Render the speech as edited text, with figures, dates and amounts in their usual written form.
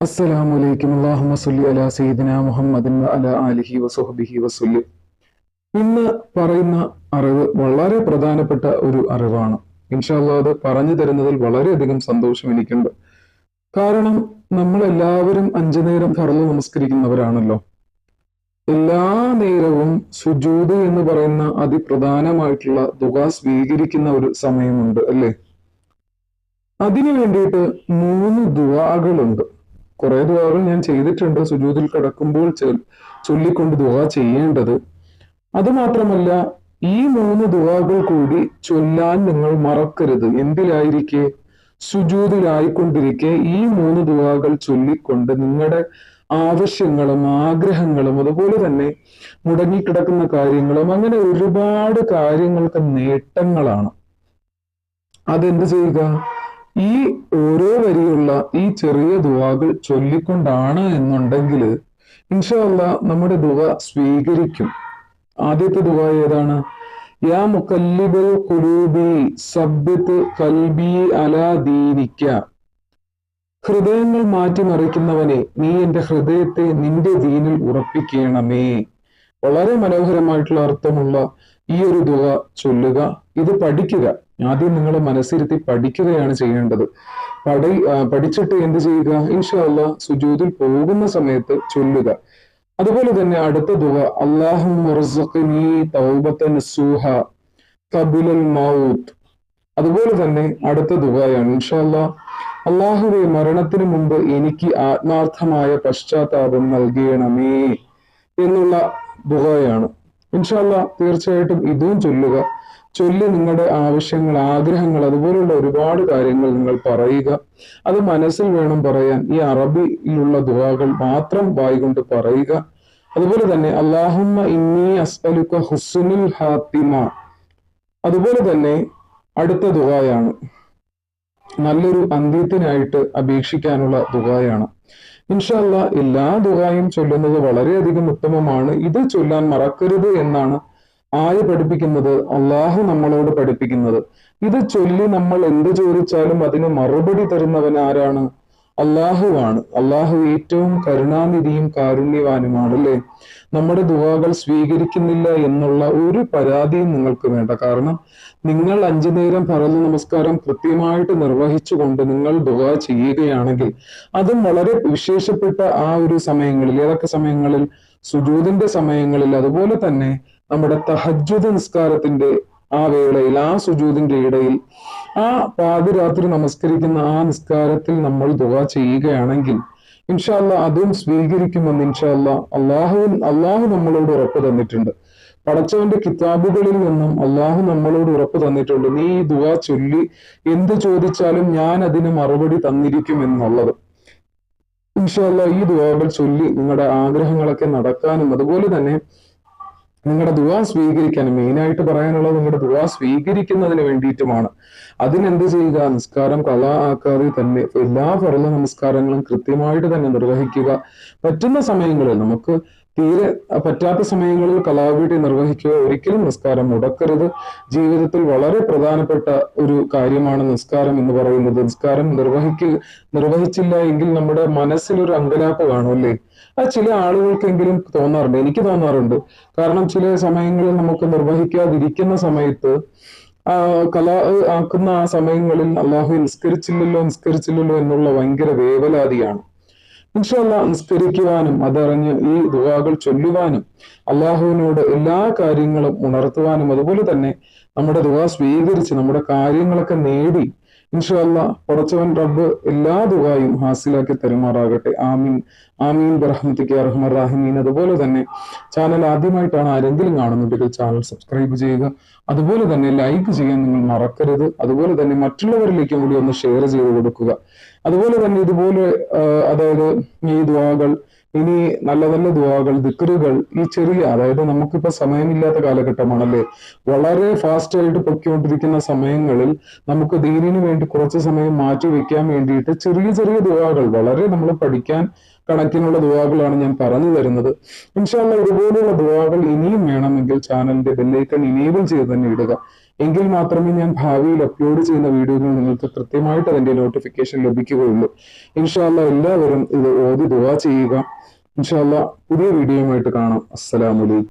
അസ്സലാമലൈക്കും അല്ലാഹുമ്മ സ്വല്ലി അലാ സയ്യിദിനാ മുഹമ്മദിൻ വഅലാ ആലിഹി വസഹ്ബിഹി വസല്ലം. ഇന്ന് പറയുന്ന അറിവ് വളരെ പ്രധാനപ്പെട്ട ഒരു അറിവാണ്. ഇൻഷാ അല്ലാഹ് അത് പറഞ്ഞു തരുന്നതിൽ വളരെയധികം സന്തോഷം എനിക്കുണ്ട്. കാരണം നമ്മൾ എല്ലാവരും 5 നേരം ഫർള് നമസ്കരിക്കുന്നവരാണല്ലോ. എല്ലാ നേരവും സുജൂദ് എന്ന് പറയുന്ന അതിപ്രധാനമായിട്ടുള്ള ദുആ സ്വീകരിക്കുന്ന ഒരു സമയമുണ്ട് അല്ലേ? അതിനു വേണ്ടിയിട്ട് 3 ദുആകളുണ്ട്. കുറെ ദുആകൾ ഞാൻ ചെയ്തിട്ടുണ്ട് സുജൂദിൽ കിടക്കുമ്പോൾ ചൊല്ലിക്കൊണ്ട് ദുആ ചെയ്യേണ്ടത്. അത് മാത്രമല്ല, ഈ 3 ദുആകൾ കൂടി ചൊല്ലാൻ നിങ്ങൾ മറക്കരുത്. എന്തിലായിരിക്കെ? സുജൂദിലായിക്കൊണ്ടിരിക്കെ ഈ 3 ദുആകൾ ചൊല്ലിക്കൊണ്ട് നിങ്ങളുടെ ആവശ്യങ്ങളും ആഗ്രഹങ്ങളും അതുപോലെ തന്നെ മുടങ്ങിക്കിടക്കുന്ന കാര്യങ്ങളും അങ്ങനെ ഒരുപാട് കാര്യങ്ങൾക്ക് നേട്ടങ്ങളാണ്. അതെന്ത് ചെയ്യുക? ഈ ഓരോ വരിയുള്ള ഈ ചെറിയ ദുആകൾ ചൊല്ലിക്കൊണ്ടാണ് എന്നുണ്ടെങ്കിൽ ഇൻഷാ അല്ലാഹ് നമ്മുടെ ദുആ സ്വീകരിക്കും. ആദ്യത്തെ ദുആ ഏതാണ്? യാ മുഖല്ലിബൽ ഖുലൂബി സബ്ബിത് ഖൽബി അലാ ദീനിക. ഹൃദയങ്ങൾ മാറ്റിമറിക്കുന്നവനെ, നീ എന്റെ ഹൃദയത്തെ നിന്റെ ദീനിൽ ഉറപ്പിക്കണമേ. വളരെ മനോഹരമായിട്ടുള്ള അർത്ഥമുള്ള ഈ ഒരു ദുആ ചൊല്ലുക. ഇത് പഠിക്കുക. ആദ്യം നിങ്ങൾ മനസ്സിരുത്തി പഠിക്കുകയാണ് ചെയ്യേണ്ടത്. പഠിച്ചിട്ട് എന്ത് ചെയ്യുക? ഇൻഷാ അല്ലാഹ് സുജൂദിൽ പോകുന്ന സമയത്ത് ചൊല്ലുക. അതുപോലെ തന്നെ അടുത്ത ദുആ, അല്ലാഹുമ്മ ർസുഖ്നി തൗബതൻ നസൂഹ ഖബലൽ മൗത്ത്. അതുപോലെ തന്നെ അടുത്ത ദുആയാണ് ഇൻഷാ അല്ലാഹ്, അല്ലാഹുവേ മരണത്തിന് മുമ്പ് എനിക്ക് ആത്മാർത്ഥമായ പശ്ചാത്താപം നൽകണമേ എന്നുള്ള ദുആയാണ്. ഇൻഷാ അല്ലാഹ് തീർച്ചയായിട്ടും ഇതും ചൊല്ലുക. ചൊല്ലി നിങ്ങളുടെ ആവശ്യങ്ങൾ, ആഗ്രഹങ്ങൾ, അതുപോലുള്ള ഒരുപാട് കാര്യങ്ങൾ നിങ്ങൾ പറയുക. അത് മനസ്സിൽ വേണം പറയാൻ. ഈ അറബിയിലുള്ള ദുആകൾ മാത്രം വായിക്കൊണ്ട് പറയുക. അതുപോലെ തന്നെ അല്ലാഹുമ്മ ഇന്നി അസ്അലുക ഹുസ്നുൽ ഹാത്തിമ. അതുപോലെ തന്നെ അടുത്ത ദുആയാണ്, നല്ലൊരു അന്ത്യത്തിനായിട്ട് അപേക്ഷിക്കാനുള്ള ദുആയാണ്. ഇൻഷാ അല്ലാഹ് എല്ലാ ദുആയും ചൊല്ലുന്നത് വളരെയധികം ഉത്തമമാണ്. ഇത് ചൊല്ലാൻ മറക്കരുത് എന്നാണ് ആര് പഠിപ്പിക്കുന്നത്? അള്ളാഹു നമ്മളോട് പഠിപ്പിക്കുന്നത്. ഇത് ചൊല്ലി നമ്മൾ എന്ത് ചോദിച്ചാലും അതിന് മറുപടി തരുന്നവൻ ആരാണ്? അള്ളാഹുവാണ്. അള്ളാഹു ഏറ്റവും കരുണാനിധിയും കാരുണ്യവാനുമാണ് അല്ലേ? നമ്മുടെ ദുആകൾ സ്വീകരിക്കുന്നില്ല എന്നുള്ള ഒരു പരാതിയും നിങ്ങൾക്ക് വേണ്ട. കാരണം നിങ്ങൾ 5 നേരം ഫർള് നമസ്കാരം കൃത്യമായിട്ട് നിർവഹിച്ചുകൊണ്ട് നിങ്ങൾ ദുആ ചെയ്യുകയാണെങ്കിൽ, അതും വളരെ വിശേഷപ്പെട്ട ആ ഒരു സമയങ്ങളിൽ, ഏതൊക്കെ സമയങ്ങളിൽ? സുജൂദിന്റെ സമയങ്ങളിൽ, അതുപോലെ തന്നെ നമ്മുടെ തഹജ്ജുദ് നിസ്കാരത്തിന്റെ ആ വേളയിൽ, ആ സുജൂദിന്റെ ഇടയിൽ, ആ പാതിരാത്രി നമസ്കരിക്കുന്ന ആ നിസ്കാരത്തിൽ നമ്മൾ ദുആ ചെയ്യുകയാണെങ്കിൽ ഇൻഷാ അല്ലാഹ് അതും സ്വീകരിക്കുമെന്ന് ഇൻഷാ അല്ലാഹ് അള്ളാഹു നമ്മളോട് ഉറപ്പ് തന്നിട്ടുണ്ട്. പടച്ചവന്റെ കിതാബുകളിൽ നിന്നും അള്ളാഹു നമ്മളോട് ഉറപ്പ് തന്നിട്ടുണ്ട്. നീ ഈ ദുആ ചൊല്ലി എന്ത് ചോദിച്ചാലും ഞാൻ അതിന് മറുപടി തന്നിരിക്കും എന്നുള്ളത്. ഇൻഷാ അല്ലാഹ് ഈ ദുആകൾ ചൊല്ലി നിങ്ങളുടെ ആഗ്രഹങ്ങളൊക്കെ നടക്കാനും അതുപോലെ തന്നെ നിങ്ങളുടെ ദുആ സ്വീകരിക്കാൻ, മെയിനായിട്ട് പറയാനുള്ളത് നിങ്ങളുടെ ദുആ സ്വീകരിക്കുന്നതിന് വേണ്ടിയിട്ടുമാണ്. അതിനെന്ത് ചെയ്യുക? നിസ്കാരം ഖളാ ആക്കാതെ തന്നെ എല്ലാ ഫർള് നമസ്കാരങ്ങളും കൃത്യമായിട്ട് തന്നെ നിർവഹിക്കുക. പറ്റുന്ന സമയങ്ങളിൽ, നമുക്ക് തീരെ പറ്റാത്ത സമയങ്ങളിൽ ഖളാ വീട്ടി നിർവഹിക്കുക. ഒരിക്കലും നിസ്കാരം മുടക്കരുത്. ജീവിതത്തിൽ വളരെ പ്രധാനപ്പെട്ട ഒരു കാര്യമാണ് നിസ്കാരം എന്ന് പറയുന്നത്. നിസ്കാരം നിർവഹിച്ചില്ല എങ്കിൽ നമ്മുടെ മനസ്സിലൊരു അങ്കലാപ്പ് കാണും അല്ലേ? അത് ചില ആളുകൾക്കെങ്കിലും തോന്നാറുണ്ട്, എനിക്ക് തോന്നാറുണ്ട്. കാരണം ചില സമയങ്ങളിൽ നമുക്ക് നിർവഹിക്കാതിരിക്കുന്ന സമയത്ത് കലാ ആക്കുന്ന ആ സമയങ്ങളിൽ അള്ളാഹു നിസ്കരിച്ചില്ലല്ലോ എന്നുള്ള ഭയങ്കര വേവലാതിയാണ്. ഇൻഷാ അല്ലാഹ് നിസ്കരിക്കുവാനും അതറിഞ്ഞ് ഈ ദുആകൾ ചൊല്ലുവാനും അള്ളാഹുവിനോട് എല്ലാ കാര്യങ്ങളും ഉണർത്തുവാനും അതുപോലെ തന്നെ നമ്മുടെ ദുആ സ്വീകരിച്ച് നമ്മുടെ കാര്യങ്ങളൊക്കെ നേടി ഇൻഷാ അല്ലാഹ് പടച്ചവൻ റബ്ബ് എല്ലാ ദുആയും ഹാസിലാക്കി തരുമാറാകട്ടെ. ആമീൻ ആമീൻ ബിറഹ്മതിക യാ അർഹമർ റഹീമീൻ. അതുപോലെ തന്നെ ചാനൽ ആദ്യമായിട്ടാണ് ആരെങ്കിലും കാണുന്നുണ്ടെങ്കിൽ ചാനൽ സബ്സ്ക്രൈബ് ചെയ്യുക. അതുപോലെ തന്നെ ലൈക്ക് ചെയ്യാൻ നിങ്ങൾ മറക്കരുത്. അതുപോലെ തന്നെ മറ്റുള്ളവരിലേക്കും കൂടി ഒന്ന് ഷെയർ ചെയ്ത് കൊടുക്കുക. അതുപോലെ തന്നെ ഇതുപോലെ അതായത് ഈ ദുആകൾ, ഇനി നല്ല നല്ല ദുആകൾ, ദിക്റുകൾ, ഈ ചെറിയ, അതായത് നമുക്കിപ്പോ സമയമില്ലാത്ത കാലഘട്ടമാണല്ലേ, വളരെ ഫാസ്റ്റ് ആയിട്ട് പൊയ്ക്കൊണ്ടിരിക്കുന്ന സമയങ്ങളിൽ നമുക്ക് ദീനിനു വേണ്ടി കുറച്ച് സമയം മാറ്റി വെക്കാൻ വേണ്ടിയിട്ട് ചെറിയ ചെറിയ ദുആകൾ, വളരെ നമ്മൾ പഠിക്കാൻ കണക്കിനുള്ള ദുആകളാണ് ഞാൻ പറഞ്ഞു തരുന്നത്. ഇൻഷാ അല്ലാഹ് ഇതുപോലെയുള്ള ദുആകൾ ഇനിയും വേണമെങ്കിൽ ചാനലിന്റെ ബെല്ലൈക്കൺ ഇനേബിൾ ചെയ്ത് തന്നെ ഇടുക. എങ്കിൽ മാത്രമേ ഞാൻ ഭാവിയിൽ അപ്ലോഡ് ചെയ്യുന്ന വീഡിയോകൾ നിങ്ങൾക്ക് കൃത്യമായിട്ട് അതിന്റെ നോട്ടിഫിക്കേഷൻ ലഭിക്കുകയുള്ളൂ. ഇൻഷാ അല്ലാഹ് എല്ലാവരും ഇത് ഓതി ദുആ ചെയ്യുക. ഇൻഷാ അല്ലാഹ് പുതിയ വീഡിയോയുമായിട്ട് കാണാം. അസ്സലാമു അലൈക്കും.